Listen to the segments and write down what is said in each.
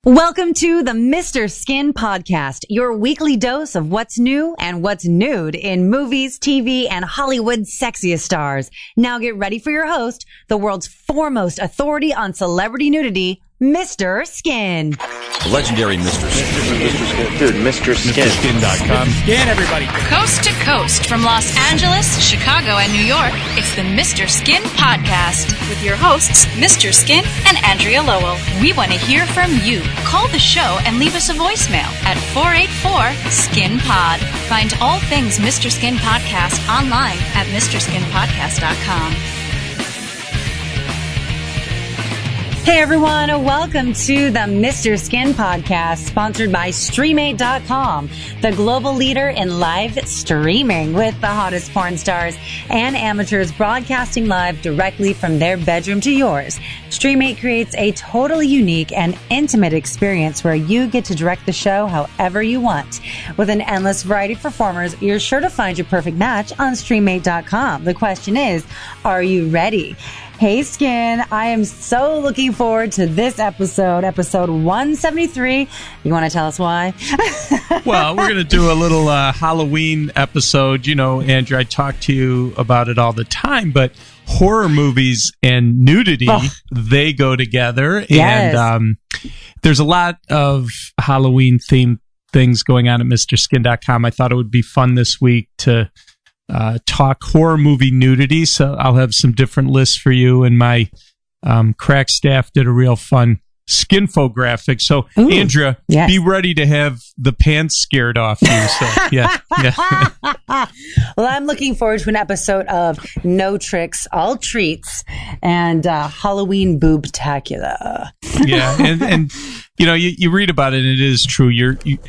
Welcome to the Mr. Skin Podcast, your weekly dose of what's new and what's nude in movies, TV, and Hollywood's sexiest stars. Now get ready for your host, the world's foremost authority on celebrity nudity, Mr. Skin. The legendary Mr. Skin. Dude, Mr. Skin. MrSkin.com. Skin, everybody. Coast to coast from Los Angeles, Chicago, and New York, it's the Mr. Skin Podcast with your hosts, Mr. Skin and Andrea Lowell. We want to hear from you. Call the show and leave us a voicemail at 484-SKIN-POD. Find all things Mr. Skin Podcast online at MrSkinPodcast.com. Hey everyone, welcome to the Mr. Skin Podcast, sponsored by Stream8.com, the global leader in live streaming with the hottest porn stars and amateurs broadcasting live directly from their bedroom to yours. Stream8 creates a totally unique and intimate experience where you get to direct the show however you want. With an endless variety of performers, you're sure to find your perfect match on Stream8.com. The question is, are you ready? Hey Skin, I am so looking forward to this episode 173. You want to tell us why? Well, we're going to do a little Halloween episode. You know, Andrea, I talk to you about it all the time, but horror movies and nudity, they go together. Yes. And there's a lot of Halloween-themed things going on at MrSkin.com. I thought it would be fun this week to talk horror movie nudity, so I'll have some different lists for you, and my crack staff did a real fun skinfographic. So, ooh, Andrea, yes, be ready to have the pants scared off you. So, yeah. Well, I'm looking forward to an episode of No Tricks, All Treats, and Halloween Boobtacular. Yeah, and you know, you read about it, and it is true.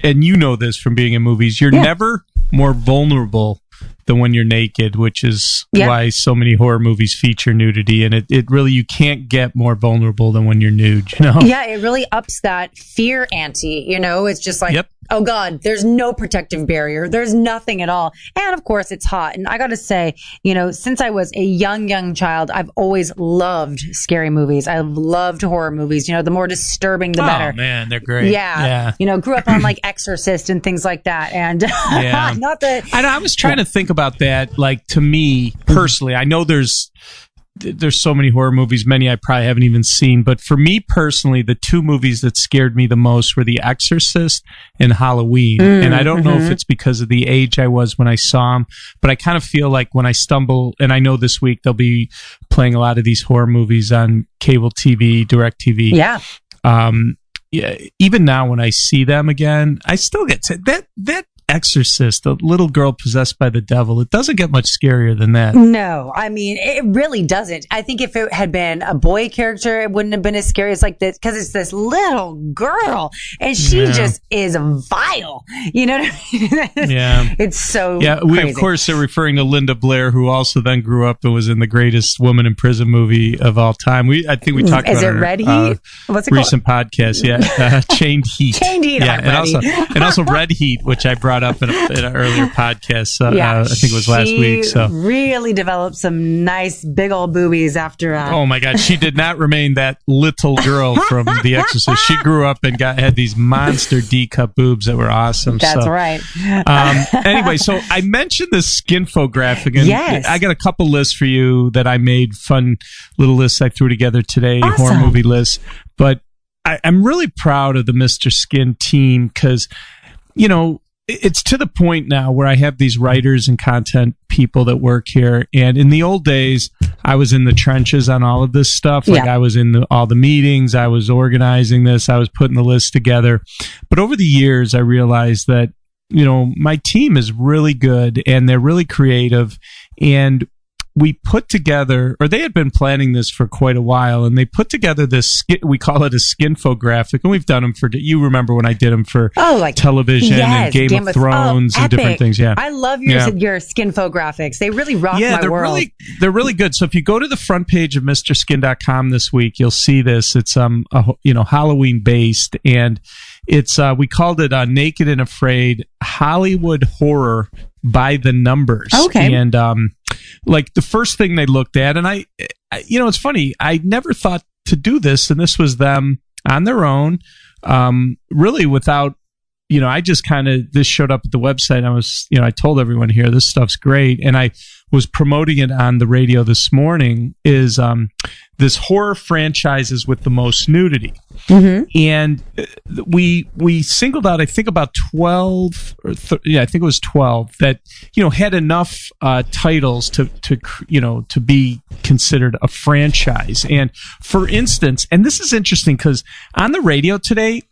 And you know this from being in movies. You're never more vulnerable than when you're naked, which is why so many horror movies feature nudity. And it really, you can't get more vulnerable than when you're nude, you know? Yeah, it really ups that fear ante, you know? It's just like, oh God, there's no protective barrier. There's nothing at all. And of course, it's hot. And I got to say, you know, since I was a young child, I've always loved scary movies. I've loved horror movies. You know, the more disturbing, the better. Oh, man, they're great. Yeah. You know, grew up on like Exorcist and things like that. And not that... I was trying to think about that. Like, to me, personally, I know there's so many horror movies, many I probably haven't even seen, but for me personally, the two movies that scared me the most were The Exorcist and Halloween. And I don't know if it's because of the age I was when I saw them, but I kind of feel like when I stumble, and I know this week they'll be playing a lot of these horror movies on cable TV, direct TV. Yeah. Even now when I see them again, I still get that Exorcist, a little girl possessed by the devil, it doesn't get much scarier than that. No, I mean, it really doesn't. I think if it had been a boy character, it wouldn't have been as scary as like this, because it's this little girl and she just is vile. You know what I mean? Yeah. It's so we of course are referring to Linda Blair, who also then grew up and was in the greatest woman in prison movie of all time. I think we talked about it Red Heat? What's it recent called? Podcast. Yeah. Chained Heat. Chained Heat. Yeah. And also Red Heat, which I brought up in an earlier podcast. I think it was last week. So really developed some nice big old boobies after. Oh my God, she did not remain that little girl from The Exorcist. She grew up and had these monster D cup boobs that were awesome. That's right. Anyway, so I mentioned this skinfographic, and I got a couple lists for you that I made, fun little lists I threw together today, horror movie lists. But I'm really proud of the Mr. Skin team because, you know, it's to the point now where I have these writers and content people that work here. And in the old days, I was in the trenches on all of this stuff. Like I was in all the meetings, I was organizing this, I was putting the list together. But over the years, I realized that, you know, my team is really good and they're really creative. And we put together, or they had been planning this for quite a while, and they put together this, we call it a skinfographic, and we've done them for, you remember when I did them for television and Game of Thrones and different things. Yeah. I love your skinfographics. They really rock my world. They're really good. So if you go to the front page of MrSkin.com this week, you'll see this. It's Halloween based, and it's we called it Naked and Afraid Hollywood Horror by the Numbers. Okay. And like the first thing they looked at, and I you know, it's funny, I never thought to do this, and this was them on their own really without, I just this showed up at the website. I told everyone here, this stuff's great. And I was promoting it on the radio this morning, is this horror franchises with the most nudity. Mm-hmm. And we singled out, I think about 12, I think it was 12 that, had enough titles to be considered a franchise. And for instance, and this is interesting because on the radio today,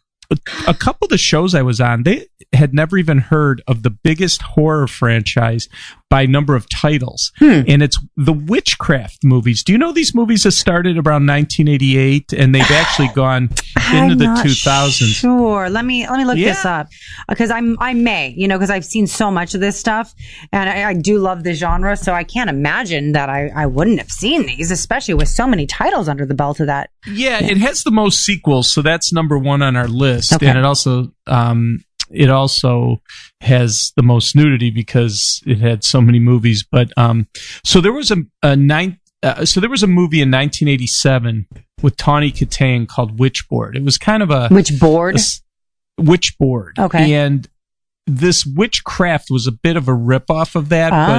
a couple of the shows I was on, they had never even heard of the biggest horror franchise by number of titles. And it's the witchcraft movies. Do you know these movies have started around 1988 and they've actually gone into the 2000s? Sure. Let me look this up because I may, because I've seen so much of this stuff and I do love the genre. So I can't imagine that I wouldn't have seen these, especially with so many titles under the belt of that. Yeah, it has the most sequels. So that's number one on our list. Okay. And it also has the most nudity because it had so many movies. But so there was a movie in 1987 with Tawny Katane called Witchboard. It was kind of a Witchboard. Witchboard. Okay. And this Witchcraft was a bit of a ripoff of that, but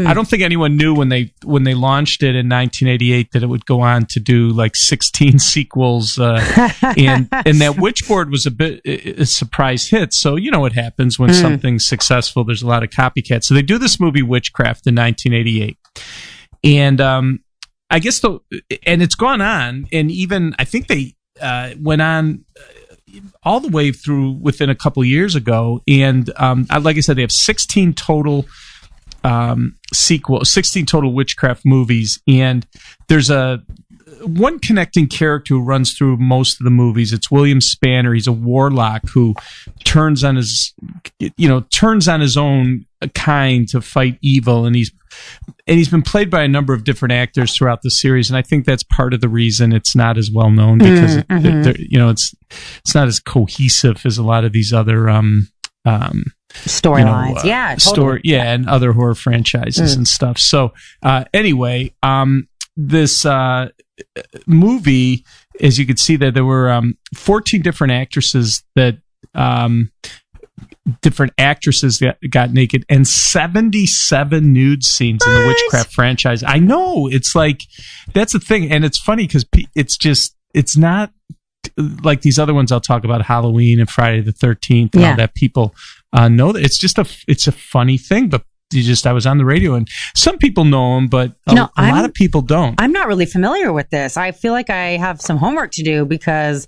I don't think anyone knew when they launched it in 1988 that it would go on to do like 16 sequels, and that Witchboard was a surprise hit. So what happens when something's successful? There's a lot of copycats. So they do this movie Witchcraft in 1988, and I guess and it's gone on, and even I think they went on all the way through within a couple of years ago, and like I said, they have 16 total 16 total witchcraft movies, and there's one connecting character who runs through most of the movies. It's William Spanner. He's a warlock who turns on his own kind to fight evil, and he's been played by a number of different actors throughout the series, and I think that's part of the reason it's not as well known because it's not as cohesive as a lot of these other storylines. Totally. And other horror franchises and stuff. So anyway, this movie, as you could see, that there were 14 different actresses that got naked, and 77 nude scenes in the Witchcraft franchise. I know, it's like, that's the thing, and it's funny because it's not like these other ones I'll talk about, Halloween and Friday the 13th, and all that. People know that it's a funny thing, but I was on the radio, and some people know them, but a lot of people don't. I'm not really familiar with this. I feel like I have some homework to do because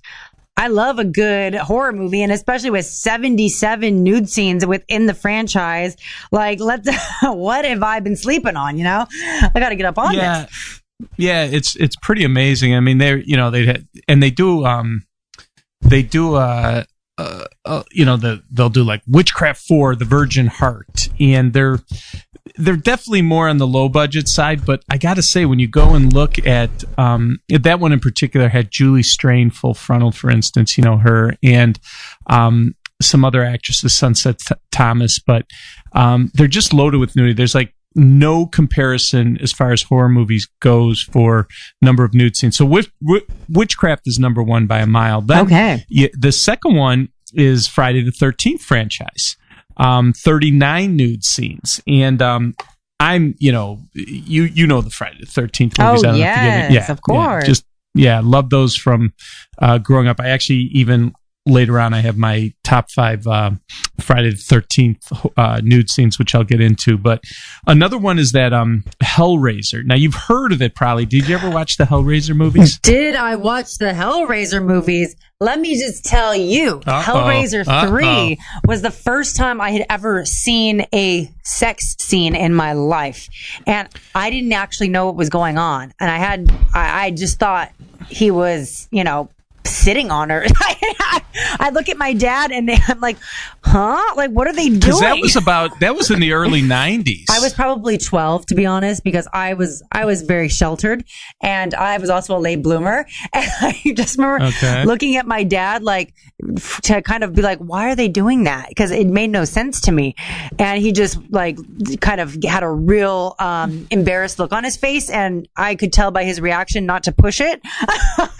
I love a good horror movie, and especially with 77 nude scenes within the franchise. Like, what have I been sleeping on? I got to get up on this. Yeah, it's pretty amazing. I mean, they'll do like Witchcraft 4, The Virgin Heart, and they're definitely more on the low budget side. But I got to say, when you go and look at that one in particular, had Julie Strain, Full Frontal, for instance, her, and some other actresses, Sunset Thomas, but they're just loaded with nudity. There's like no comparison as far as horror movies goes for number of nude scenes. So Witchcraft is number one by a mile. Then, the second one is Friday the 13th franchise, 39 nude scenes, and I'm the Friday the 13th movies. Oh yes, of course. Love those from growing up. I actually even later on I have my top 5 Friday the 13th nude scenes, which I'll get into. But another one is that Hellraiser. Now, you've heard of it probably. Did you ever watch the Hellraiser movies? Did I watch the Hellraiser movies? Let me just tell you, Hellraiser 3 was the first time I had ever seen a sex scene in my life. And I didn't actually know what was going on. And I just thought he was, sitting on her. I look at my dad and I'm like, huh? Like, what are they doing? Because that was in the early 90s. I was probably 12, to be honest, because I was very sheltered, and I was also a late bloomer. And I just remember looking at my dad, like, to kind of be like, why are they doing that? Because it made no sense to me. And he just, like, kind of had a real embarrassed look on his face, and I could tell by his reaction not to push it.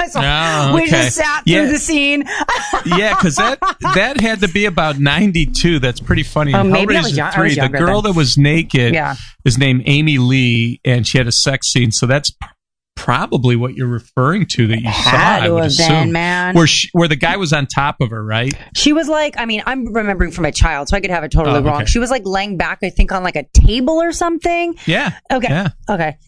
So we just sat through the scene. Yeah, because that had to be about 92. That's pretty funny. Maybe I was younger. The girl that was naked is named Amy Lee, and she had a sex scene. So that's probably what you're referring to that you saw. I would assume, man. Where the guy was on top of her, right? She was like, I mean, I'm remembering from a child, so I could have it totally wrong. She was like laying back, I think, on like a table or something. Yeah. Okay. Yeah. Okay.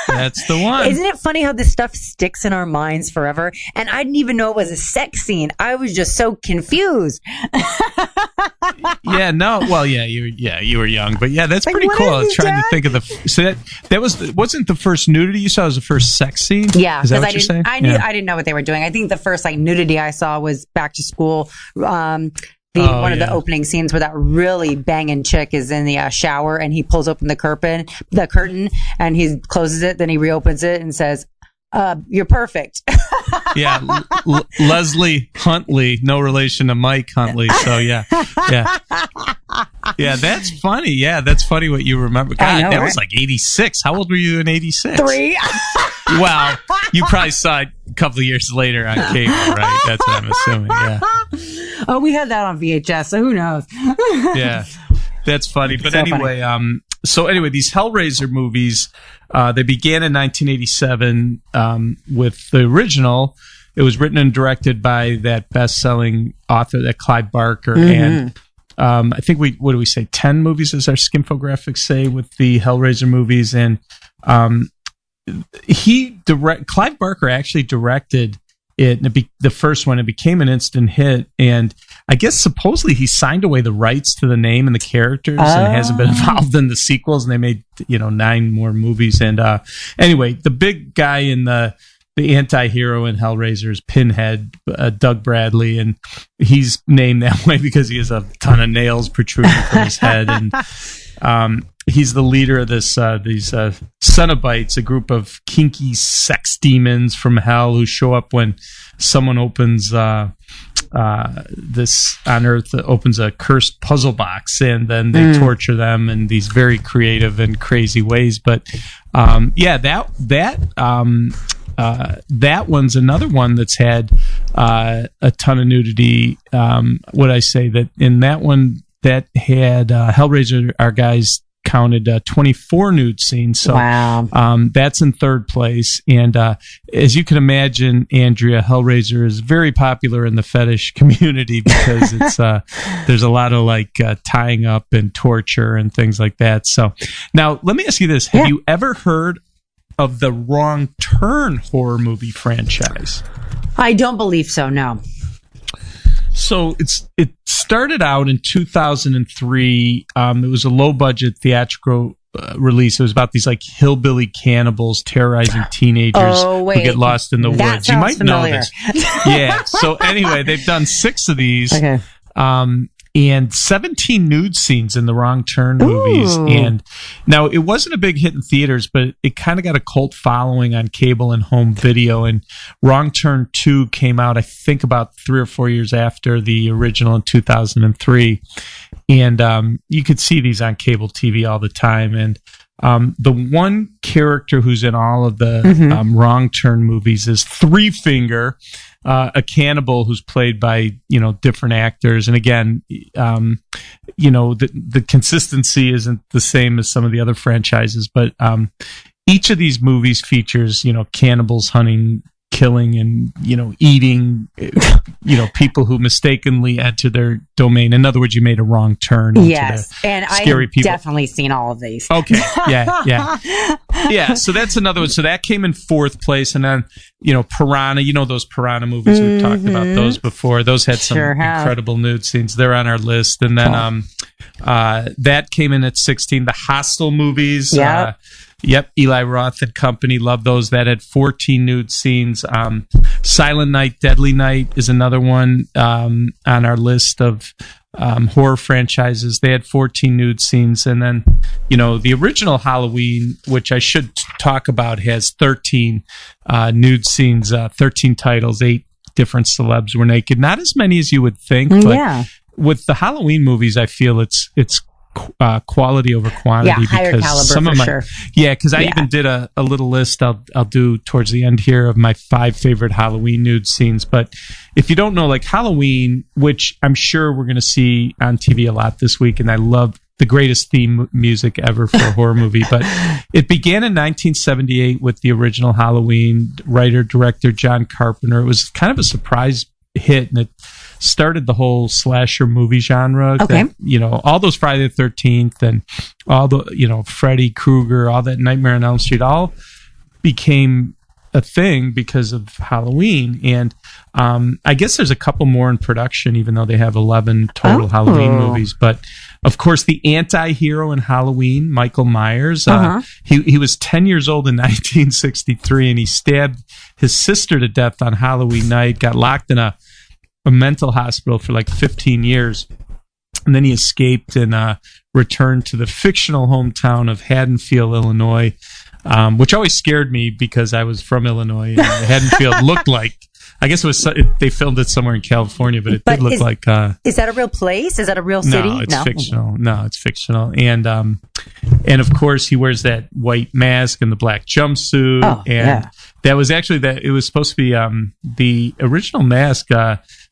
That's the one. Isn't it funny how this stuff sticks in our minds forever? And I didn't even know it was a sex scene. I was just so confused. Yeah. No. Well. Yeah. You were young, but yeah, that's like, pretty cool. I was trying to think of so that wasn't the first nudity you saw. It was the first sex scene. Yeah. Is that what you're saying? I didn't know what they were doing. I think the first like nudity I saw was Back to School. One of the opening scenes where that really banging chick is in the shower, and he pulls open the curtain, and he closes it. Then he reopens it and says, "You're perfect." Yeah, Leslie Huntley, no relation to Mike Huntley. So yeah. That's funny. Yeah, that's funny what you remember. God, that was like 86. How old were you in 86? 3. Well, you probably saw it a couple of years later on cable, right? That's what I'm assuming. Yeah. Oh, we had that on VHS, so who knows? Yeah, that's funny. But anyway, these Hellraiser movies, they began in 1987 with the original. It was written and directed by that best-selling author, that Clive Barker, and I think what do we say? 10 movies, as our Skinfographics say, with the Hellraiser movies, and Clive Barker actually directed it, and the first one. It became an instant hit, and I guess supposedly he signed away the rights to the name and the characters, and hasn't been involved in the sequels. And they made 9 more movies. And anyway, the big guy in the anti-hero in Hellraiser is Pinhead, Doug Bradley, and he's named that way because he has a ton of nails protruding from his head, and he's the leader of these Cenobites, a group of kinky sex demons from hell who show up when someone opens this on Earth opens a cursed puzzle box, and then they torture them in these very creative and crazy ways. But that one's another one that's had a ton of nudity. Would I say that in that one that had Hellraiser, our guys counted 24 nude scenes. So that's in third place. And as you can imagine, Andrea, Hellraiser is very popular in the fetish community because it's there's a lot of like tying up and torture and things like that. So now let me ask you this. Have you ever heard of the Wrong Turn horror movie franchise? I don't believe so, no. So it started out in 2003. It was a low budget theatrical release. It was about these like hillbilly cannibals terrorizing teenagers who get lost in the woods. You might familiar. know this. Yeah. So anyway, they've done 6 of these. Okay. And 17 nude scenes in the Wrong Turn movies. And now it wasn't a big hit in theaters, but it kind of got a cult following on cable and home video. And Wrong Turn 2 came out, I think, about 3 or 4 years after the original in 2003. And you could see these on cable TV all the time. And the one character who's in all of the Wrong Turn movies is Three Finger, a cannibal who's played by different actors. And again, the consistency isn't the same as some of the other franchises, but each of these movies features cannibals hunting, killing, and eating people who mistakenly enter their domain. In other words, you made a wrong turn. Yes, and scary I've people. Definitely seen all of these. Okay, yeah. So that's another one. So that came in 4th place, and then Piranha. Those Piranha movies, we've talked about those before. Those had some incredible nude scenes. They're on our list, and then That came in at 16. The Hostel movies. Yep. Eli Roth and company, love those. That had 14 nude scenes. Silent Night, Deadly Night is another one on our list of horror franchises. They had 14 nude scenes. And then, the original Halloween, which I should talk about, has 13 nude scenes, 13 titles, 8 different celebs were naked. Not as many as you would think, but with the Halloween movies, I feel it's quality over quantity. Yeah, higher caliber for sure. Yeah, because I even did a little list I'll do towards the end here of my 5 favorite Halloween nude scenes. But if you don't know, like Halloween, which I'm sure we're going to see on TV a lot this week, and I love the greatest theme music ever for a horror movie. But it began in 1978 with the original Halloween, writer-director John Carpenter. It was kind of a surprise hit, and it started the whole slasher movie genre. Okay. That, all those Friday the 13th and all the, Freddy Krueger, all that Nightmare on Elm Street, all became a thing because of Halloween. And I guess there's a couple more in production, even though they have 11 total Halloween movies. But of course, the anti-hero in Halloween, Michael Myers, he was 10 years old in 1963, and he stabbed his sister to death on Halloween night, got locked in a mental hospital for like 15 years. And then he escaped and returned to the fictional hometown of Haddonfield, Illinois, which always scared me because I was from Illinois. And Haddonfield looked like, I guess they filmed it somewhere in California, but it did look like... is that a real place? Is that a real city? No, it's fictional. No, it's fictional. And of course, he wears that white mask and the black jumpsuit. That was actually it was supposed to be the original mask.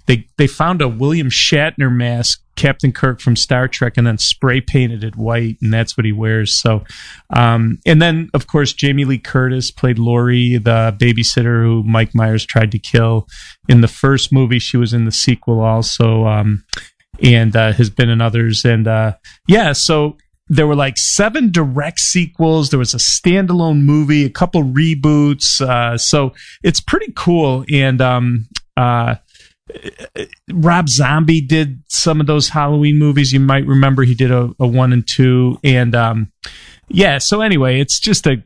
They found a William Shatner mask, Captain Kirk from Star Trek, and then spray painted it white, and that's what he wears. So, and then of course Jamie Lee Curtis played Laurie, the babysitter who Mike Myers tried to kill in the first movie. She was in the sequel also, and has been in others. And so there were like 7 direct sequels. There was a standalone movie, a couple reboots. So it's pretty cool. And Rob Zombie did some of those Halloween movies. You might remember he did a 1 and 2. And so anyway, it's a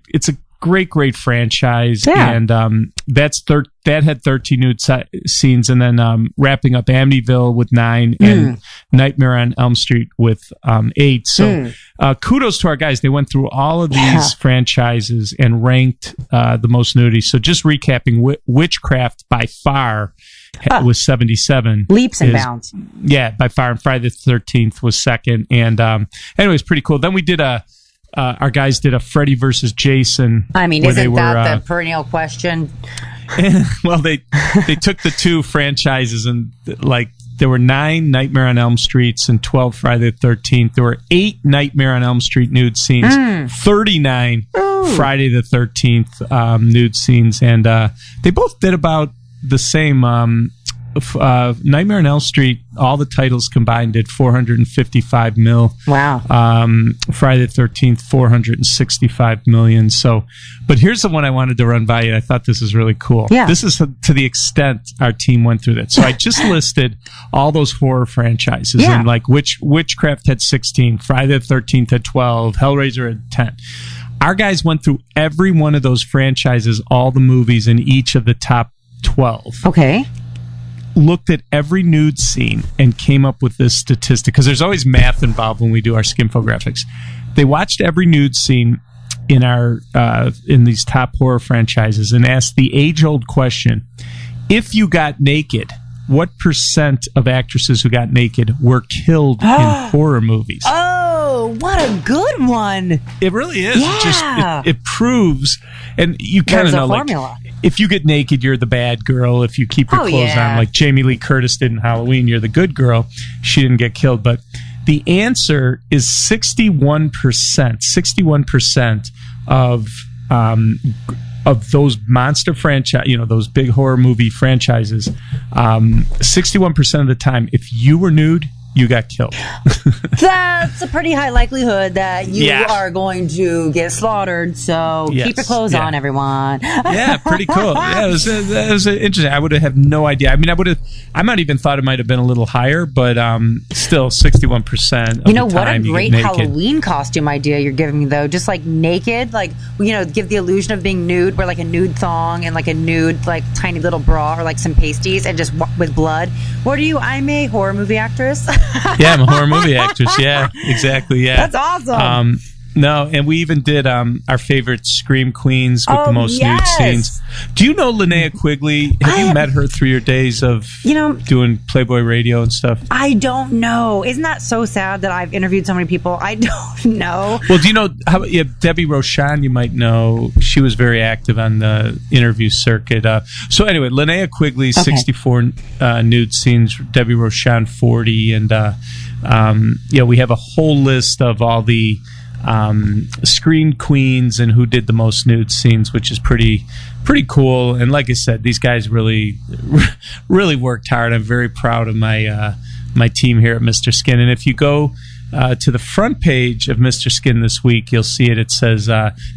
great franchise. And that had 13 nude scenes, and then wrapping up Amityville with 9 and Nightmare on Elm Street with 8. So kudos to our guys. They went through all of these franchises and ranked the most nudity. So just recapping, Witchcraft by far was 77. Leaps and bounds. Yeah, by far. And Friday the 13th was second. And anyways, pretty cool. Then we did our guys did a Freddy versus Jason. I mean, isn't that the perennial question? Well, they took the 2 franchises, and like there were 9 Nightmare on Elm Streets and 12 Friday the 13th. There were 8 Nightmare on Elm Street nude scenes, 39 Friday the 13th nude scenes, and they both did about the same. Nightmare on Elm Street, all the titles combined did $455 million. Wow. Friday the 13th, $465 million. So, but here's the one I wanted to run by you. I thought this is really cool. Yeah. This is to the extent our team went through that. So I just listed all those horror franchises, and like Witchcraft had 16, Friday the 13th had 12, Hellraiser had 10. Our guys went through every one of those franchises, all the movies in each of the top 12. Okay. Looked at every nude scene and came up with this statistic, because there's always math involved when we do our Skinfographics. They watched every nude scene in our in these top horror franchises and asked the age-old question: if you got naked, what percent of actresses who got naked were killed in horror movies? Oh, what a good one! It really is. Yeah. It proves, and you kind of know, formula. Like, if you get naked, you're the bad girl. If you keep your clothes on, like Jamie Lee Curtis did in Halloween, you're the good girl. She didn't get killed. But the answer is 61%. 61% of those monster franchise, those big horror movie franchises, 61% of the time, if you were nude, you got killed. That's a pretty high likelihood that you are going to get slaughtered. So keep your clothes on, everyone. Yeah, pretty cool. Yeah, it was interesting. I would have no idea. I mean, I might even thought it might have been a little higher, but still 61%. You know what a great Halloween costume idea you're giving me, though. Just like naked, like, give the illusion of being nude, wear like a nude thong and like a nude, like tiny little bra or like some pasties and just with blood. What are you? I'm a horror movie actress. Yeah, I'm a horror movie actress. Yeah, exactly. Yeah, that's awesome. No, and we even did our favorite Scream Queens with the most nude scenes. Do you know Linnea Quigley? Have you met her through your days of doing Playboy Radio and stuff? I don't know. Isn't that so sad that I've interviewed so many people? I don't know. Well, do you know Debbie Rochon? You might know. She was very active on the interview circuit. So anyway, Linnea Quigley, 64 nude scenes. Debbie Rochon, 40, and we have a whole list of all the Screen Queens and who did the most nude scenes, which is pretty cool. And like I said, these guys really worked hard. I'm very proud of my team here at Mr. Skin. And if you go to the front page of Mr. Skin this week, you'll see it. It says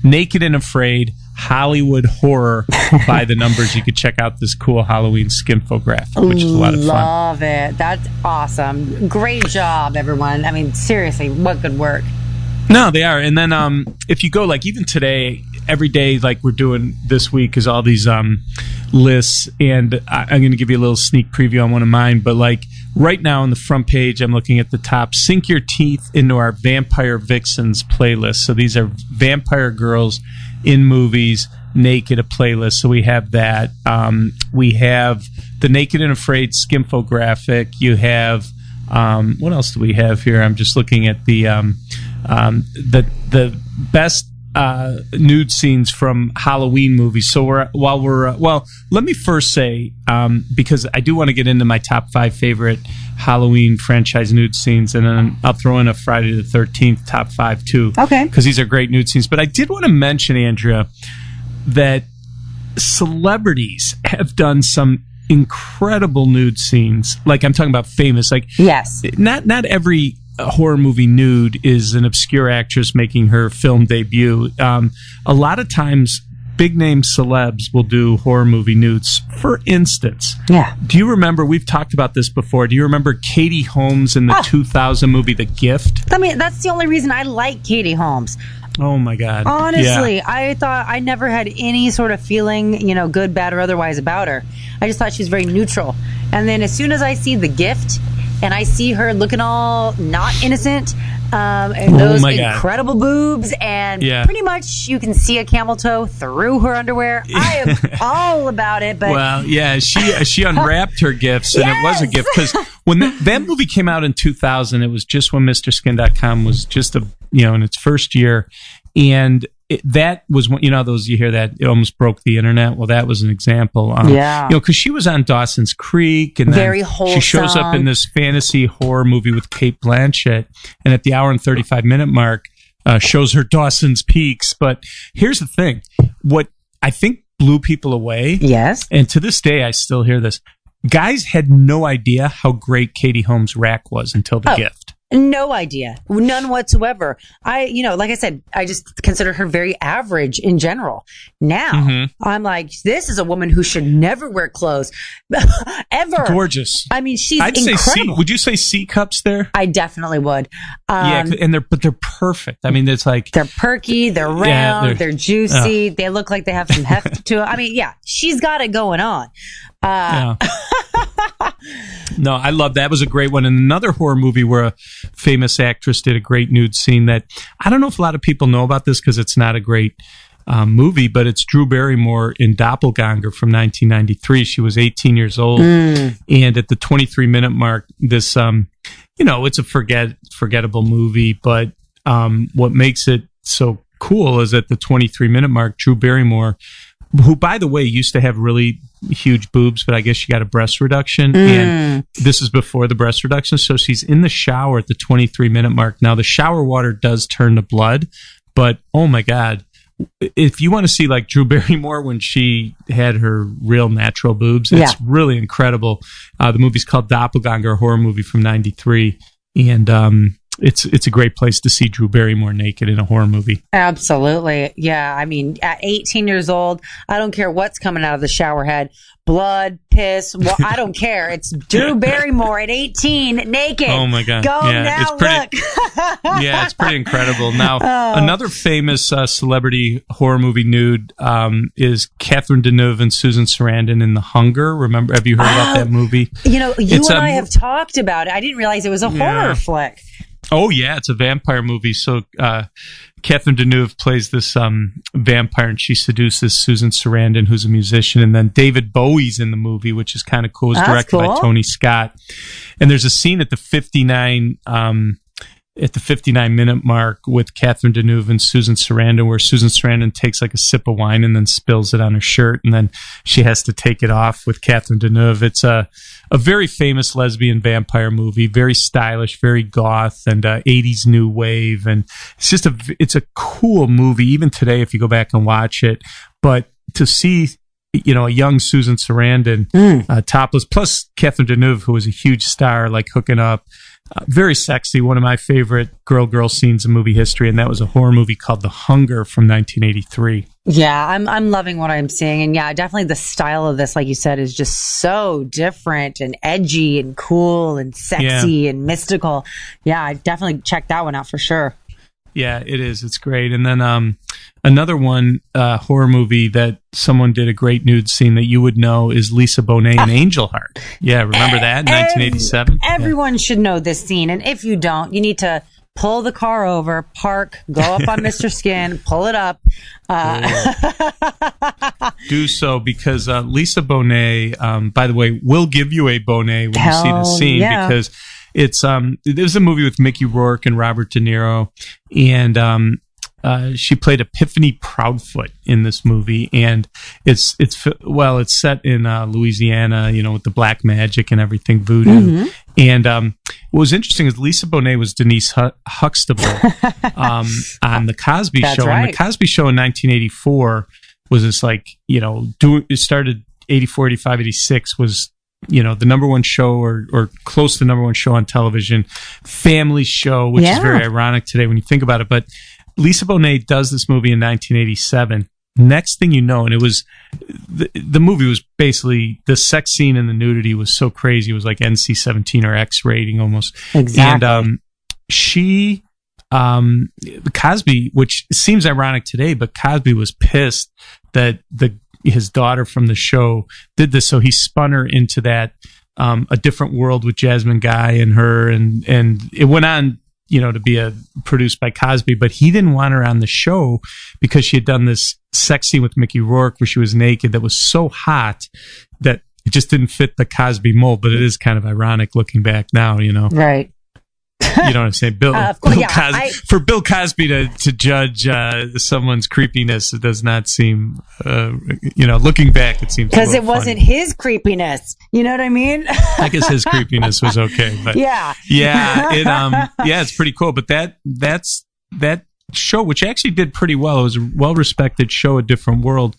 Naked and Afraid Hollywood Horror by the numbers. You could check out this cool Halloween skinfographic, which is a lot of fun. Love it. That's awesome. Great job, everyone. I mean, seriously, what good work. No, they are. And then if you go, like, even today, every day, like we're doing this week, is all these lists. And I'm going to give you a little sneak preview on one of mine. But, like, right now on the front page, I'm looking at the top. Sink your teeth into our Vampire Vixens playlist. So these are vampire girls in movies, naked, a playlist. So we have that. We have the Naked and Afraid skinfographic. You have... what else do we have here? I'm just looking at the best nude scenes from Halloween movies. So let me first say, because I do want to get into my top 5 favorite Halloween franchise nude scenes, and then I'll throw in a Friday the 13th top 5 too. Okay. Because these are great nude scenes. But I did want to mention, Andrea, that celebrities have done some incredible nude scenes. Like, I'm talking about famous. Like, yes, not every horror movie nude is an obscure actress making her film debut. A lot of times, big name celebs will do horror movie nudes. For instance, do you remember? We've talked about this before. Do you remember Katie Holmes in the 2000 movie The Gift? I mean, that's the only reason I like Katie Holmes. Oh my God. Honestly, I thought I never had any sort of feeling, good, bad, or otherwise about her. I just thought she was very neutral. And then as soon as I see The Gift and I see her looking all not innocent, and those incredible boobs, and pretty much you can see a camel toe through her underwear. I am all about it. But well, yeah, she unwrapped her gifts, and it was a gift, because when that movie came out in 2000, it was just when MrSkin.com was just in its first year, and that was when, those, you hear that it almost broke the internet. Well, that was an example. Because she was on Dawson's Creek, and then very wholesome. She shows up in this fantasy horror movie with Cate Blanchett, and at the hour and 35-minute mark, shows her Dawson's Peaks. But here's the thing: what I think blew people away, and to this day I still hear this. Guys had no idea how great Katie Holmes' rack was until The Gift. No idea. None whatsoever. Like I said, I just consider her very average in general. Now, I'm like, this is a woman who should never wear clothes. Ever. Gorgeous. I mean, she's I'd incredible. Say would you say C cups there? I definitely would. And they're perfect. I mean, it's like... They're perky, they're round, they're juicy, they look like they have some heft to them. I mean, she's got it going on. No, I love that. It was a great one. And another horror movie where a famous actress did a great nude scene that I don't know if a lot of people know about this because it's not a great movie, but it's Drew Barrymore in Doppelganger from 1993. She was 18 years old. And at the 23-minute mark, this, it's a forgettable movie, but what makes it so cool is at the 23-minute mark, Drew Barrymore, who, by the way, used to have really huge boobs, but I guess she got a breast reduction. And this is before the breast reduction. So she's in the shower at the 23-minute mark. Now, the shower water does turn to blood, but oh my God, if you want to see like Drew Barrymore when she had her real natural boobs, it's really incredible. The movie's called Doppelganger, a horror movie from '93, and it's a great place to see Drew Barrymore naked in a horror movie. Absolutely. Yeah. I mean, at 18 years old, I don't care what's coming out of the shower head. Blood, piss, I don't care. It's Drew Barrymore at 18, naked. Oh my God. Go now, look. Yeah, it's pretty incredible. Now, another famous celebrity horror movie nude is Catherine Deneuve and Susan Sarandon in The Hunger. Have you heard about that movie? You and I have talked about it. I didn't realize it was a horror flick. Oh, yeah, it's a vampire movie. So Catherine Deneuve plays this vampire, and she seduces Susan Sarandon, who's a musician. And then David Bowie's in the movie, which is kind of cool. It's directed by Tony Scott. And there's a scene at the 59-minute mark with Catherine Deneuve and Susan Sarandon, where Susan Sarandon takes like a sip of wine and then spills it on her shirt, and then she has to take it off with Catherine Deneuve. It's a very famous lesbian vampire movie, very stylish, very goth, and 80s new wave, and it's a cool movie even today if you go back and watch it. But to see a young Susan Sarandon topless, plus Catherine Deneuve, who was a huge star, like hooking up. Very sexy, one of my favorite girl scenes in movie history, and that was a horror movie called The Hunger from 1983. Yeah, I'm loving what I'm seeing, and yeah, definitely the style of this, like you said, is just so different and edgy and cool and sexy and mystical. Yeah, I definitely check that one out for sure. Yeah, it is. It's great. And then another one, horror movie that someone did a great nude scene that you would know is Lisa Bonet in Angel Heart. Yeah, remember that? 1987? Everyone should know this scene. And if you don't, you need to pull the car over, park, go up on Mr. Skin, pull it up. Do so, because Lisa Bonet, by the way, will give you a Bonet when you see the scene, because there's a movie with Mickey Rourke and Robert De Niro, and she played Epiphany Proudfoot in this movie, and it's set in Louisiana, with the black magic and everything, voodoo. And what was interesting is Lisa Bonet was Denise Huxtable on the Cosby Show. Right. And the Cosby Show in 1984 was this it started 84, 85, 86 was the number one show or close to the number one show on television, family show, which is very ironic today when you think about it. But Lisa Bonet does this movie in 1987. Next thing you know, and it was the movie was basically, the sex scene and the nudity was so crazy. It was like NC-17 or X rating almost. Exactly. And she Cosby, which seems ironic today, but Cosby was pissed that his daughter from the show did this, so he spun her into that A Different World with Jasmine Guy and her, and it went on to be produced by Cosby, but he didn't want her on the show because she had done this sex scene with Mickey Rourke where she was naked that was so hot that it just didn't fit the Cosby mold. But it is kind of ironic looking back now, Right. You know what I'm saying? Cosby, for Bill Cosby to judge someone's creepiness, it does not seem, looking back, it seems because it wasn't his creepiness. You know what I mean? I guess his creepiness was okay, but it's pretty cool. But that show, which actually did pretty well, it was a well-respected show, A Different World.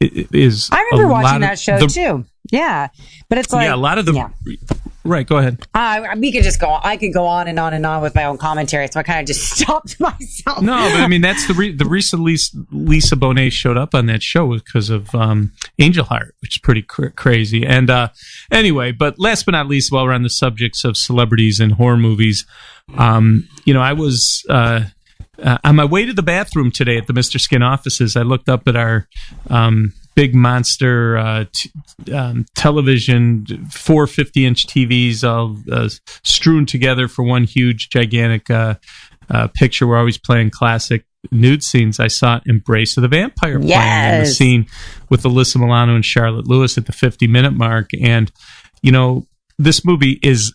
It is. I remember watching that show too. Yeah, but it's like a lot of the. Yeah. Right, go ahead. We could just go on. I could go on and on and on with my own commentary, so I kind of just stopped myself. No, but I mean, that's the reason Lisa Bonet showed up on that show was because of Angel Heart, which is pretty crazy. And anyway, but last but not least, while we're on the subjects of celebrities and horror movies, I was on my way to the bathroom today at the Mr. Skin offices. I looked up at our big monster television, 450-inch TVs all strewn together for one huge, gigantic picture. We're always playing classic nude scenes. I saw Embrace of the Vampire playing in the scene with Alyssa Milano and Charlotte Lewis at the 50-minute mark. And, this movie is...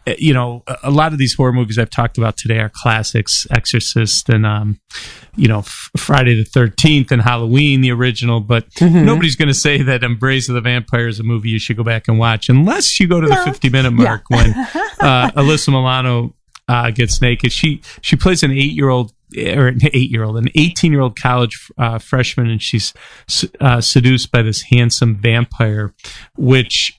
a lot of these horror movies I've talked about today are classics, Exorcist and, Friday the 13th and Halloween, the original, but nobody's going to say that Embrace of the Vampire is a movie you should go back and watch unless you go to the 50-minute mark when Alyssa Milano gets naked. She plays an 8-year-old or an 18-year-old college freshman, and she's seduced by this handsome vampire, which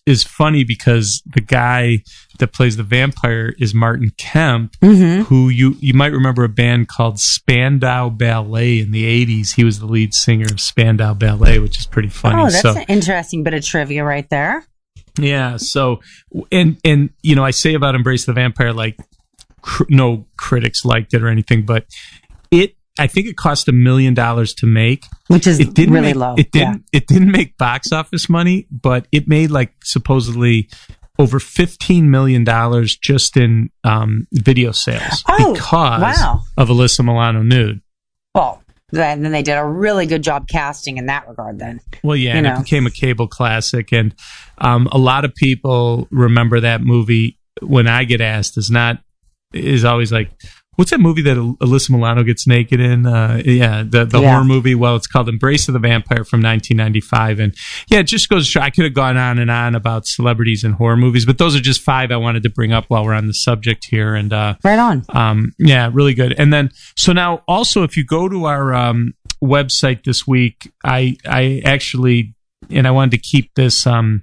is funny because the guy that plays the vampire is Martin Kemp, who you might remember a band called Spandau Ballet in the 80s. He was the lead singer of Spandau Ballet, which is pretty funny. Oh, that's an interesting bit of trivia right there. Yeah. So, and I say about Embrace the Vampire, like no critics liked it or anything, but I think it cost $1 million to make, which is really low. It didn't make box office money, but it made like supposedly over $15 million just in video sales because of Alyssa Milano Nude. Well, then they did a really good job casting in that regard then. Well, yeah, and it became a cable classic, and a lot of people remember that movie. When I get asked, is always like, what's that movie that Alyssa Milano gets naked in? The horror movie. Well, it's called Embrace of the Vampire from 1995. And it just goes to show, I could have gone on and on about celebrities and horror movies, but those are just 5 I wanted to bring up while we're on the subject here. And right on. Really good. And then, so now also, if you go to our website this week, I actually, and I wanted to keep this, I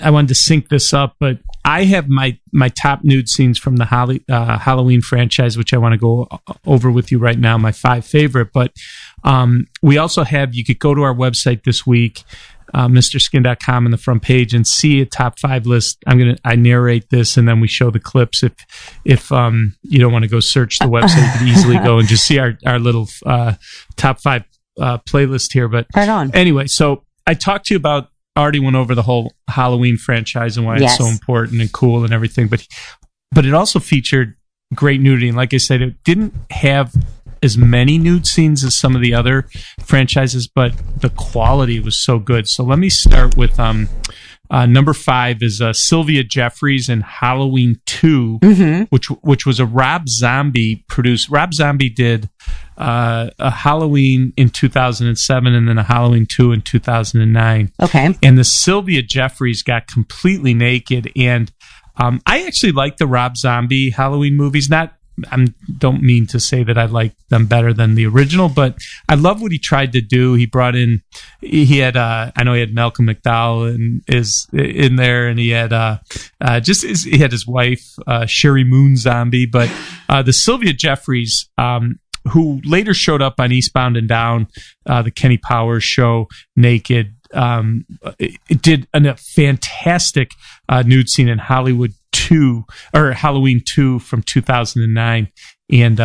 wanted to sync this up, but I have my top nude scenes from the Halloween franchise, which I want to go over with you right now, my 5 favorite. But we also have, you could go to our website this week, MrSkin.com, on the front page, and see a top 5 list. I narrate this, and then we show the clips. If you don't want to go search the website, you could easily go and just see our little top 5 playlist here. But right on. Anyway, so I talked to you about, already went over the whole Halloween franchise and why it's so important and cool and everything, but it also featured great nudity. And like I said, it didn't have as many nude scenes as some of the other franchises, but the quality was so good. So let me start with number 5 is Sylvia Jeffries in Halloween 2, which was a Rob Zombie produced. Rob Zombie did a Halloween in 2007 and then a Halloween 2 in 2009. Okay. And the Sylvia Jeffries got completely naked. And I actually like the Rob Zombie Halloween movies. I don't mean to say that I like them better than the original, but I love what he tried to do. He brought in, he had Malcolm McDowell is in there, and he had he had his wife Sherry Moon Zombie, but the Sylvia Jeffries, who later showed up on Eastbound and Down, the Kenny Powers show, naked. It did a fantastic nude scene in Halloween 2 from 2009, and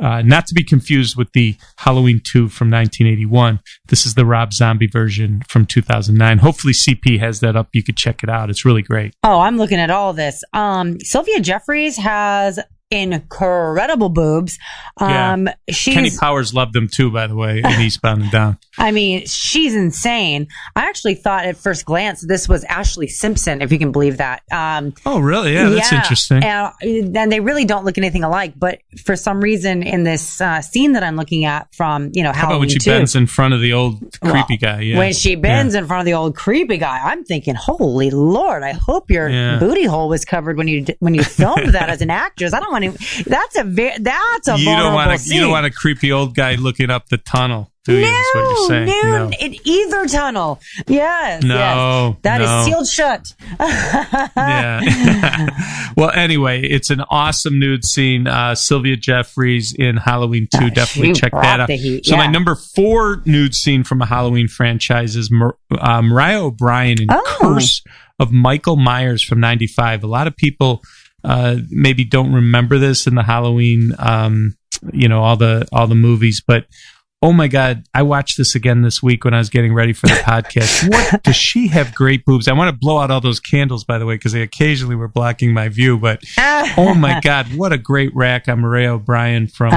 not to be confused with the Halloween 2 from 1981. This is the Rob Zombie version from 2009. Hopefully CP has that up. You could check it out. It's really great. Oh, I'm looking at all this. Sylvia Jeffries has incredible boobs. Kenny Powers loved them too, by the way, in Eastbound and Down. I mean, she's insane. I actually thought at first glance this was Ashley Simpson, if you can believe that. Oh, really? Yeah, that's interesting. And they really don't look anything alike, but for some reason in this scene that I'm looking at from, Halloween 2. How about when she bends in front of the old creepy guy? Yeah. When she bends in front of the old creepy guy, I'm thinking, holy Lord, I hope your booty hole was covered when you filmed that as an actress. I don't want to. That's a vulnerable scene. You don't want a creepy old guy looking up the tunnel. Is what you're saying. No, in either tunnel. Yes. No. That is sealed shut. Yeah. Well, anyway, it's an awesome nude scene. Sylvia Jeffries in Halloween 2. Definitely check that out. So my number 4 nude scene from a Halloween franchise is Mariah O'Brien in Curse of Michael Myers from 95. A lot of people maybe don't remember this in the Halloween, all the movies, but oh my God, I watched this again this week when I was getting ready for the podcast. What does she have great boobs? I want to blow out all those candles, by the way, because they occasionally were blocking my view. But oh my God, what a great rack on Mariah O'Brien from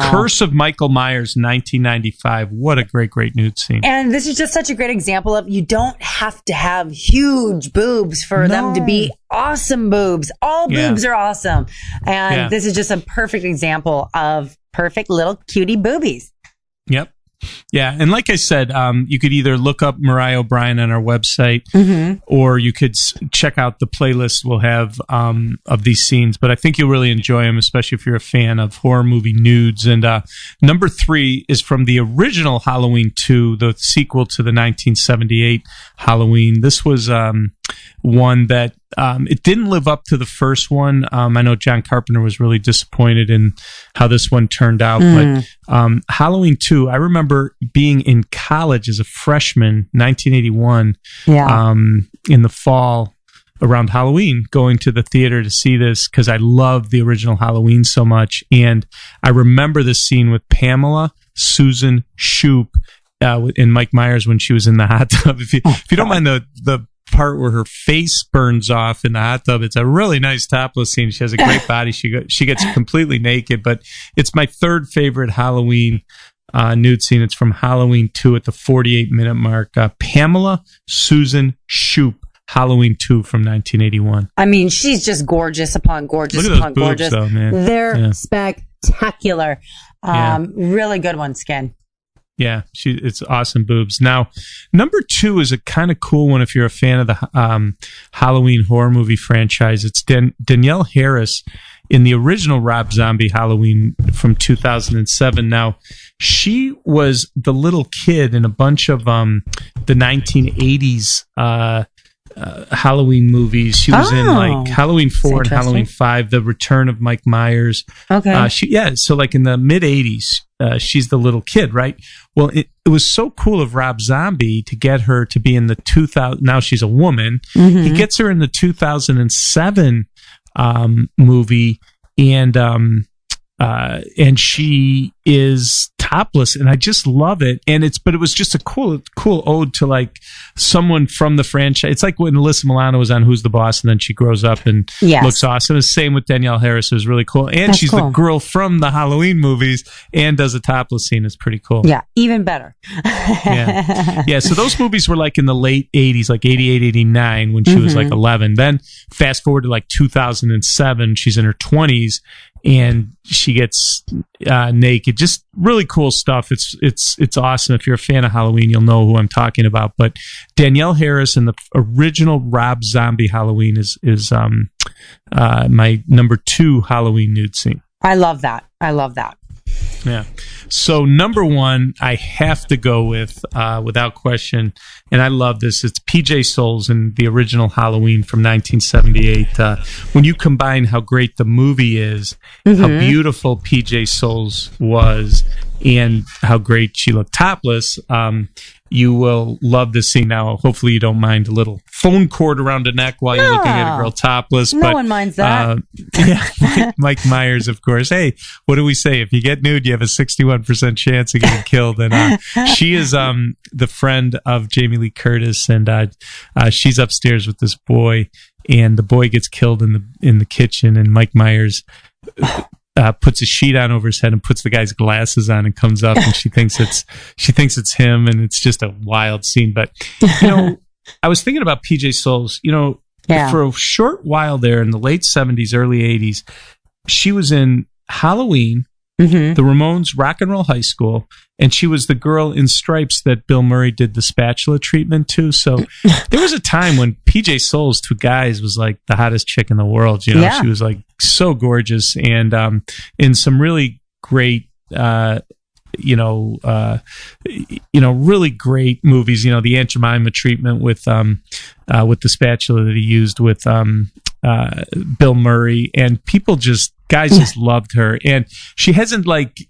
Curse of Michael Myers, 1995. What a great nude scene. And this is just such a great example of you don't have to have huge boobs for them to be awesome boobs. All boobs are awesome. And this is just a perfect example of perfect little cutie boobies. Yep. Yeah, and like I said, you could either look up Mariah O'Brien on our website, or you could check out the playlist we'll have of these scenes. But I think you'll really enjoy them, especially if you're a fan of horror movie Nudes. And number 3 is from the original Halloween 2, the sequel to the 1978 Halloween. This was one that it didn't live up to the first one. I know John Carpenter was really disappointed in how this one turned out. But Halloween 2, I remember being in college as a freshman, 1981, in the fall around Halloween, going to the theater to see this because I loved the original Halloween so much. And I remember this scene with Pamela Susan Shoop and Mike Myers when she was in the hot tub. If you don't mind the part where her face burns off in the hot tub, it's a really nice topless scene. She has a great body. She gets completely naked, but it's my third favorite Halloween nude scene. It's from Halloween 2 at the 48-minute mark. Pamela Susan Shoop, Halloween 2 from 1981. I mean, she's just gorgeous upon gorgeous. Look at upon those boobs, gorgeous. though, man. They're spectacular. Really good one, Skin. Yeah, it's awesome boobs. Now, number 2 is a kind of cool one if you're a fan of the Halloween horror movie franchise. It's Danielle Harris in the original Rob Zombie Halloween from 2007. Now, she was the little kid in a bunch of the 1980s Halloween movies. She was in like Halloween 4 and Halloween 5, The Return of Mike Myers. Okay. So like in the mid 80s, she's the little kid, right? Well, it was so cool of Rob Zombie to get her to be in the 2000. Now she's a woman. He gets her in the 2007 movie, and she is topless, and I just love it. But it was just a cool ode to like someone from the franchise. It's like when Alyssa Milano was on Who's the Boss, and then she grows up and looks awesome. It's the same with Danielle Harris. It was really cool, and she's the girl from the Halloween movies and does a topless scene. It's pretty cool. Yeah, even better. Yeah. So those movies were like in the late 80s, like 88, 89, when she was like 11. Then fast forward to like 2007, she's in her 20s. And she gets naked. Just really cool stuff. It's awesome. If you're a fan of Halloween, you'll know who I'm talking about. But Danielle Harris in the original Rob Zombie Halloween is my number 2 Halloween nude scene. I love that. Yeah. So number 1, I have to go with, without question, and I love this. It's PJ Soles in the original Halloween from 1978. When you combine how great the movie is, how beautiful PJ Soles was, and how great she looked topless, you will love this scene. Now, hopefully you don't mind a little phone cord around the neck while you're looking at a girl topless. No one minds that. Mike Myers, of course. Hey, what do we say? If you get nude, you have a 61% chance of getting killed. And she is the friend of Jamie Lee Curtis, and she's upstairs with this boy, and the boy gets killed in the kitchen, and Mike Myers puts a sheet on over his head and puts the guy's glasses on and comes up, and she thinks it's him, and it's just a wild scene. But I was thinking about PJ Soles. For a short while there in the late 70s, early 80s, she was in Halloween, the Ramones' Rock and Roll High School, and she was the girl in Stripes that Bill Murray did the spatula treatment to. So there was a time when PJ Soles to guys was like the hottest chick in the world. She was like so gorgeous, and in some really great really great movies. The Aunt Jemima treatment with the spatula that he used with Bill Murray, and guys just loved her. And she hasn't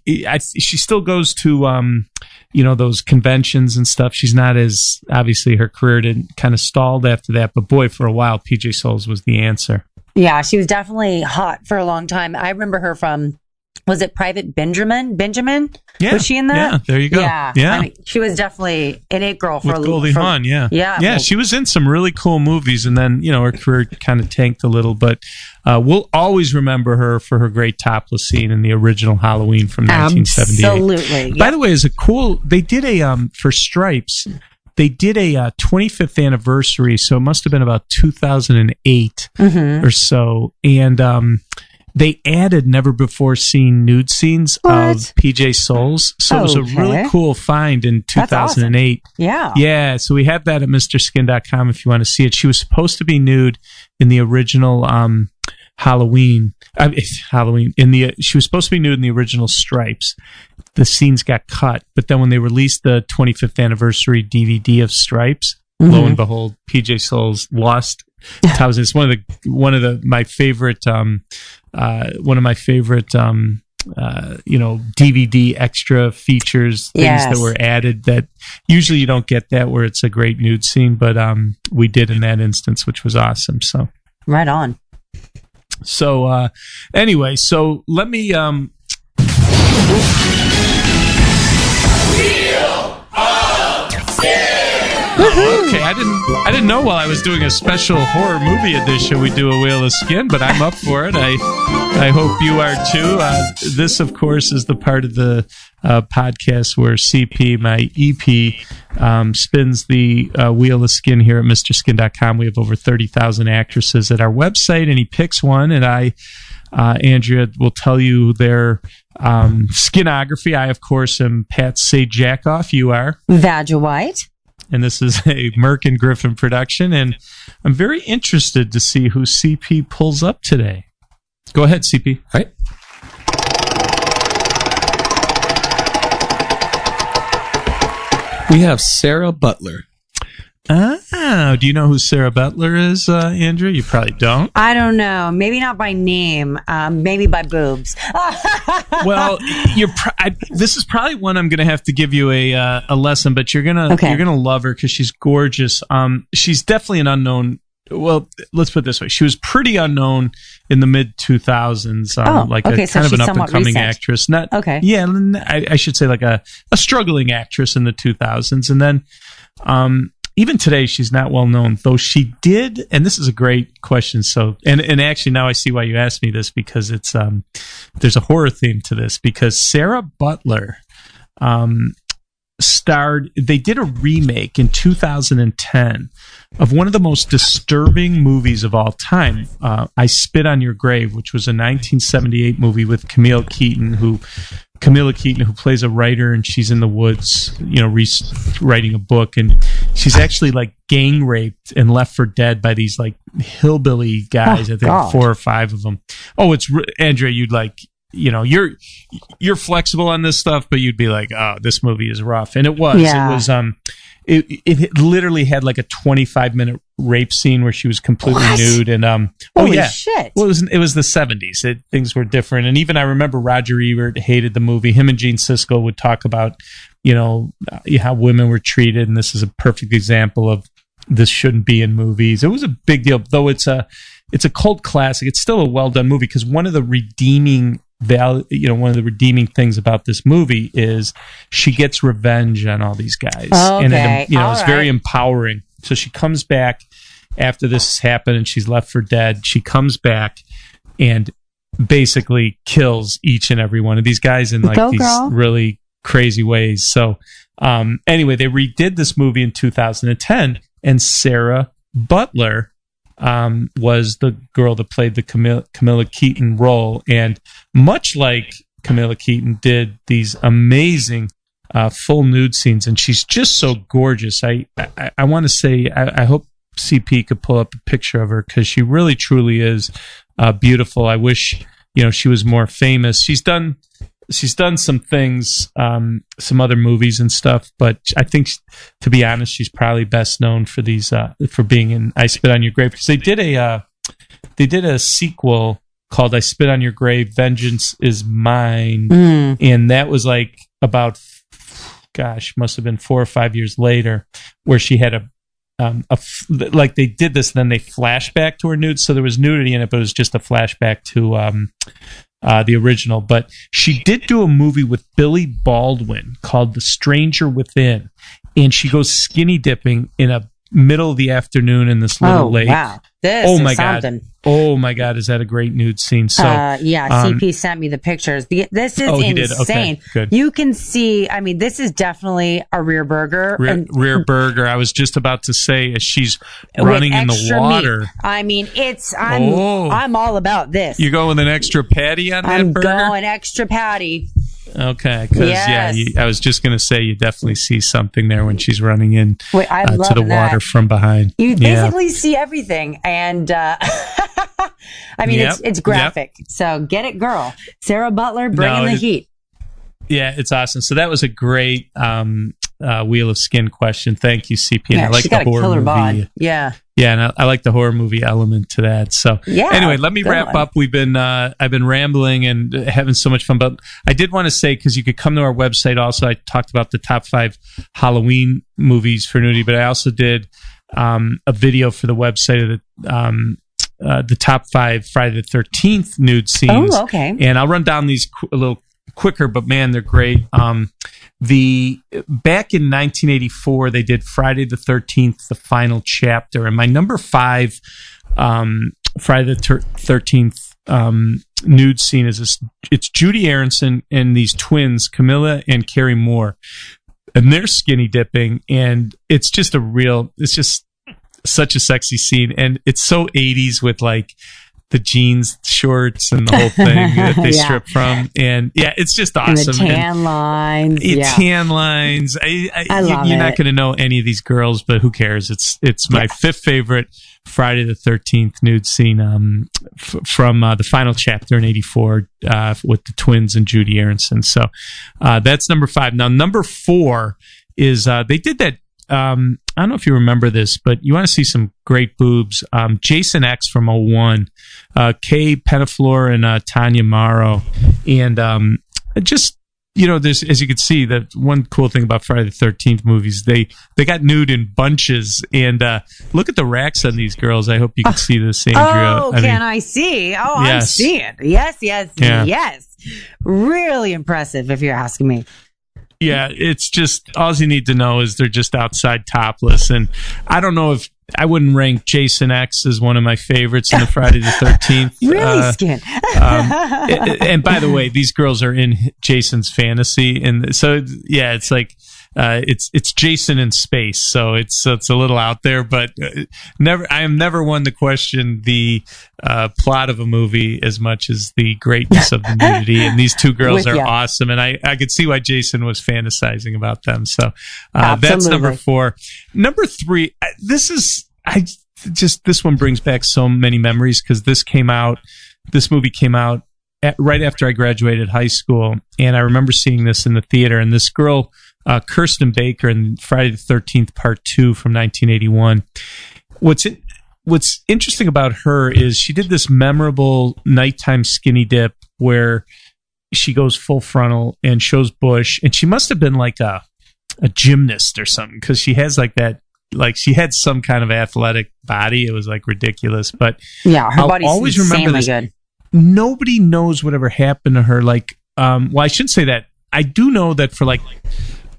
she still goes to those conventions and stuff. She's not as, obviously her career didn't kind of stalled after that, but boy, for a while PJ Soles was the answer. Yeah, she was definitely hot for a long time. I remember her from, was it Private Benjamin? Yeah. Was she in that? Yeah, there you go. Yeah. I mean, she was definitely an it girl for with Goldie Hawn. Yeah. Yeah, she was in some really cool movies, and then, her career kind of tanked a little, but we'll always remember her for her great topless scene in the original Halloween from 1978. Absolutely. By the way, they did for Stripes, they did a 25th anniversary, so it must have been about 2008 or so, and they added never before seen nude scenes of PJ Souls. So it was a really cool find in 2008. Awesome. Yeah. Yeah. So we have that at MrSkin.com if you want to see it. She was supposed to be nude in the original Halloween. She was supposed to be nude in the original Stripes. The scenes got cut, but then when they released the 25th anniversary DVD of Stripes, lo and behold, PJ Souls lost. It's one of my favorite DVD extra features, things that were added that usually you don't get that where it's a great nude scene, but we did in that instance, which was awesome. So right on. So anyway, so let me okay, I didn't know while I was doing a special horror movie edition we'd do a Wheel of Skin, but I'm up for it. I hope you are too. This, of course, is the part of the podcast where CP, my EP, spins the Wheel of Skin here at MrSkin.com. We have over 30,000 actresses at our website, and he picks one, and Andrea will tell you their skinography. I, of course, am Pat Say Jackoff. You are Vadja White. And this is a Merck and Griffin production, and I'm very interested to see who CP pulls up today. Go ahead, CP. All right. We have Sarah Butler. Ah, do you know who Sarah Butler is, Andrea? You probably don't. I don't know. Maybe not by name. Maybe by boobs. Well, this is probably one I'm going to have to give you a lesson, but you're gonna love her because she's gorgeous. She's definitely an unknown. Well, let's put it this way: she was pretty unknown in the mid 2000s, kind of an up and coming actress. Not okay. Yeah, I should say like a struggling actress in the 2000s, and then. Even today, she's not well known, though she did, and this is a great question. So, and actually now I see why you asked me this, because it's there's a horror theme to this, because Sarah Butler they did a remake in 2010 of one of the most disturbing movies of all time, I Spit on Your Grave, which was a 1978 movie with Camilla Keaton, who plays a writer, and she's in the woods, writing a book, and she's actually like gang raped and left for dead by these like hillbilly guys. I think 4 or 5 of them. Oh, it's Andrea. You'd like, you're flexible on this stuff, but you'd be like, oh, this movie is rough, and it was. Yeah. It was. It literally had like a 25-minute rape scene where she was completely nude, and holy shit! Well, it was the 70s. Things were different, and even I remember Roger Ebert hated the movie. Him and Gene Siskel would talk about how women were treated, and this is a perfect example of this shouldn't be in movies. It was a big deal, though. It's a cult classic. It's still a well done movie, because one of the redeeming things about this movie is she gets revenge on all these guys. Okay. And it's very empowering. So she comes back after this has happened and she's left for dead. She comes back and basically kills each and every one of these guys in like really crazy ways. So anyway, they redid this movie in 2010, and Sarah Butler was the girl that played the Camilla Keaton role, and much like Camilla Keaton did these amazing full nude scenes, and she's just so gorgeous. I want to say I hope CP could pull up a picture of her, because she really truly is beautiful. I wish she was more famous. She's done some things, some other movies and stuff, but I think, to be honest, she's probably best known for these, for being in I Spit on Your Grave, because they did a sequel called I Spit on Your Grave, Vengeance is Mine, and that was like about, must have been 4 or 5 years later, where she had like they did this, and then they flashed back to her nudes, so there was nudity in it, but it was just a flashback to the original. But she did do a movie with Billy Baldwin called The Stranger Within, and she goes skinny dipping in a middle of the afternoon in this little lake. Wow. This is something. Oh my God, is that a great nude scene? So CP sent me the pictures. This is insane. Okay, you can see, I mean, this is definitely a rear burger. Rear burger. I was just about to say, as she's running in the water. Meat. I mean, I'm all about this. You go with an extra patty on that burger? I'm going extra patty. Okay, because I was just going to say you definitely see something there when she's running in to the water from behind. You basically see everything, and I mean it's graphic. Yep. So get it, girl. Sarah Butler bringing the heat. Yeah, it's awesome. So that was a great Wheel of Skin question. Thank you, CP. Yeah, I like she got the horror a killer movie. Bod. Yeah. Yeah, and I like the horror movie element to that. So anyway, let me wrap up. I've been rambling and having so much fun, but I did want to say, because you could come to our website also, I talked about the top 5 Halloween movies for nudity, but I also did a video for the website of the top 5 Friday the 13th nude scenes. Oh, okay. And I'll run down these a little quicker, but man, they're great. Back in 1984, they did Friday the 13th, the final chapter, and my number 5 Friday the 13th nude scene is this. It's Judy Aronson and these twins, Camilla and Carrie Moore, and they're skinny dipping, and it's just such a sexy scene, and it's so 80s with like the jeans shorts and the whole thing that they strip from, and it's just awesome. And the tan lines, tan lines. I love you're not going to know any of these girls, but who cares? It's my 5th favorite Friday the 13th nude scene from the final chapter in '84 with the twins and Judy Aronson. So that's number 5. Now number 4 is they did that. I don't know if you remember this, but you want to see some great boobs. Jason X from 01, Kay Pettiflor and Tanya Morrow. And just, there's, as you can see, that one cool thing about Friday the 13th movies, they got nude in bunches. And look at the racks on these girls. I hope you can see this, Andrea. I see? Oh, yes. I'm seeing. Yes. Really impressive, if you're asking me. Yeah, it's just, all you need to know is they're just outside topless. And I don't know if, I wouldn't rank Jason X as one of my favorites in the Friday the 13th. Really, Skin. And by the way, these girls are in Jason's fantasy. And so, it's like, it's Jason in space. So it's a little out there, but I am never one to question the plot of a movie as much as the greatness of the nudity. And these two girls are awesome. And I could see why Jason was fantasizing about them. So that's number 4. Number 3, this one brings back so many memories, because this movie came out right after I graduated high school. And I remember seeing this in the theater, and this girl, Kirsten Baker, in Friday the 13th Part 2 from 1981. What's interesting about her is she did this memorable nighttime skinny dip where she goes full frontal and shows bush, and she must have been like a gymnast or something, because she has like that, like she had some kind of athletic body. It was like ridiculous, but her body's always remember this. Good. Nobody knows whatever happened to her. Like, well, I shouldn't say that. I do know that for like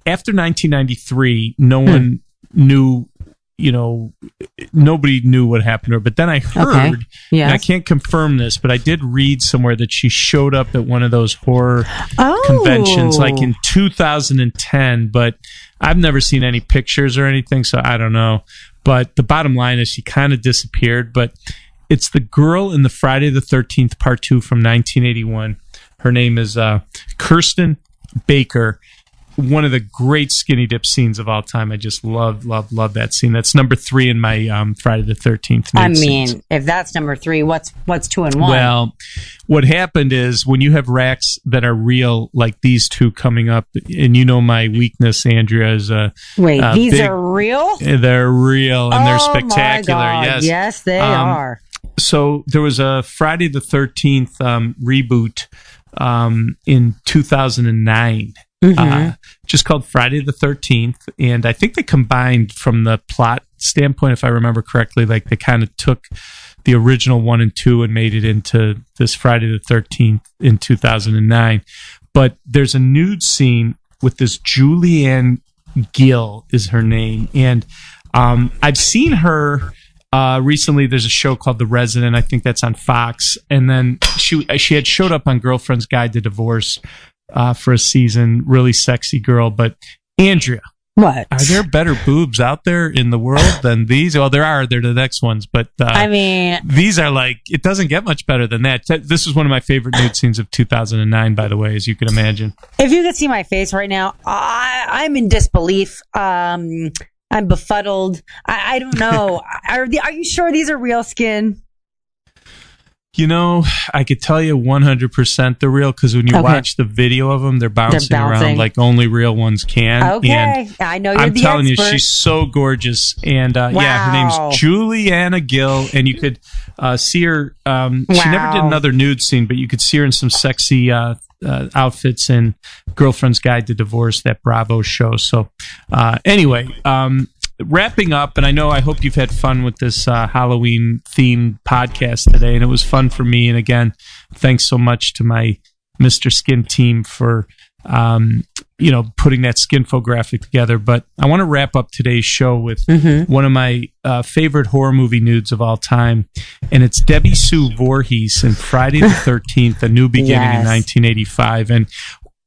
after 1993, no one knew, nobody knew what happened to her. But then I heard, and I can't confirm this, but I did read somewhere that she showed up at one of those horror conventions, like in 2010. But I've never seen any pictures or anything, so I don't know. But the bottom line is she kind of disappeared. But it's the girl in the Friday the 13th Part 2 from 1981. Her name is Kirsten Baker. One of the great skinny dip scenes of all time. I just love that scene. That's number 3 in my Friday the 13th. I mean, scenes. If that's number 3, what's 2 and 1? Well, what happened is when you have racks that are real, like these two coming up, and my weakness, Andrea, is these are real? They're real, and they're spectacular. My God. Yes, they are. So there was a Friday the 13th reboot in 2009. Just called Friday the 13th, and I think they combined, from the plot standpoint, if I remember correctly, like they kind of took the original 1 and 2 and made it into this Friday the 13th in 2009. But there's a nude scene with this Julianne Gill is her name, and I've seen her recently. There's a show called The Resident. I think that's on Fox. And then she had showed up on Girlfriend's Guide to Divorce for a season. Really sexy girl. But Andrea, what? Are there better boobs out there in the world than these? Well, there are. They're the next ones. But I mean, these are like, it doesn't get much better than that. This is one of my favorite nude scenes of 2009, by the way, as you can imagine. If you could see my face right now, I'm in disbelief. I'm befuddled. I don't know. Are you sure these are real skin? You know, I could tell you 100% they're real, because when you watch the video of them, they're bouncing around like only real ones can. Okay, and I know you're I'm the telling expert. you, she's so gorgeous. And wow. yeah, her name's Juliana Gill, and you could see her. She never did another nude scene, but you could see her in some sexy outfits in Girlfriend's Guide to Divorce, that Bravo show. So anyway, wrapping up, and I hope you've had fun with this Halloween themed podcast today, and it was fun for me. And again, thanks so much to my Mr. Skin team for putting that skinfographic together. But I want to wrap up today's show with one of my favorite horror movie nudes of all time, and it's Debbie Sue Voorhees in Friday the 13th, A New Beginning in 1985. And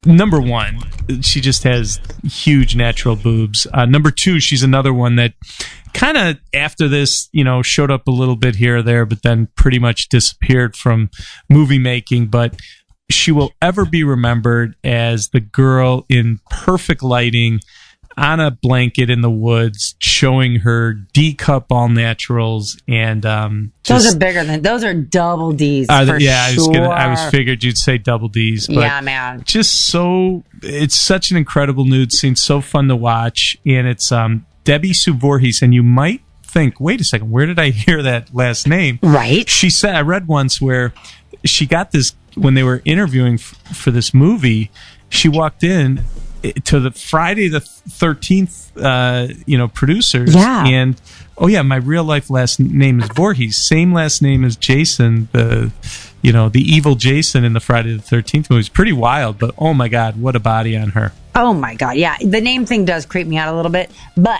number one, she just has huge natural boobs. Number two, she's another one that kind of after this, showed up a little bit here or there, but then pretty much disappeared from movie making. But she will ever be remembered as the girl in perfect lighting on a blanket in the woods, showing her D-cup all naturals, and those are bigger than those are double D's. Yeah, sure. I figured you'd say double D's. But yeah, man. It's such an incredible nude scene, so fun to watch, and it's Debbie Sue Voorhees, and you might think, wait a second, where did I hear that last name? Right. She said, I read once where she got this when they were interviewing for this movie. She walked in to the Friday the 13th, producers. Yeah. And, my real life last name is Voorhees. Same last name as Jason, the evil Jason in the Friday the 13th movie. It's pretty wild, but oh my God, what a body on her. Oh my God. Yeah. The name thing does creep me out a little bit, but,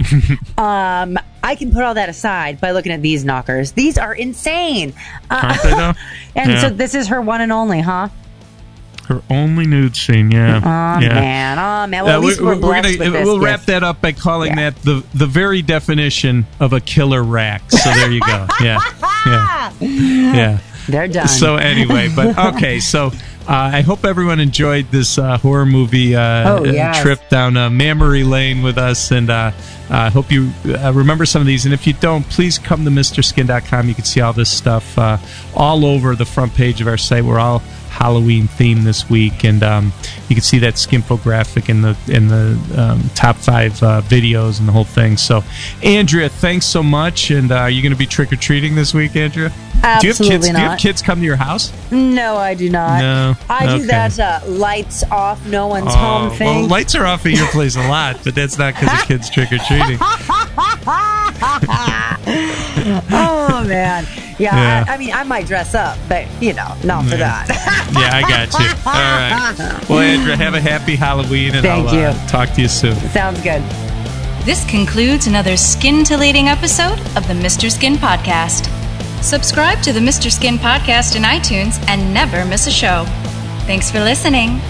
I can put all that aside by looking at these knockers. These are insane. Aren't they though? And so this is her one and only, huh? Her only nude scene, yeah. Oh, man. Well, at least we're blessed with this. We'll wrap that up by calling that the very definition of a killer rack. So there you go. Yeah. They're done. So anyway, but okay, so I hope everyone enjoyed this horror movie trip down memory lane with us, and I hope you remember some of these. And if you don't, please come to MrSkin.com. You can see all this stuff all over the front page of our site. We're all Halloween themed this week, and you can see that skinfographic in the top 5 videos and the whole thing. So, Andrea, thanks so much. And are you going to be trick or treating this week, Andrea? Absolutely not. Do you have kids come to your house? No, I do not. No, I do that lights off, no one's home thing. Well, lights are off at your place a lot, but that's not because the kids trick or treating. Oh man, yeah. I mean, I might dress up, but not for that. Yeah, I got you. All right. Well, Andrea, have a happy Halloween, and I'll talk to you soon. Sounds good. This concludes another scintillating episode of the Mr. Skin Podcast. Subscribe to the Mr. Skin Podcast in iTunes and never miss a show. Thanks for listening.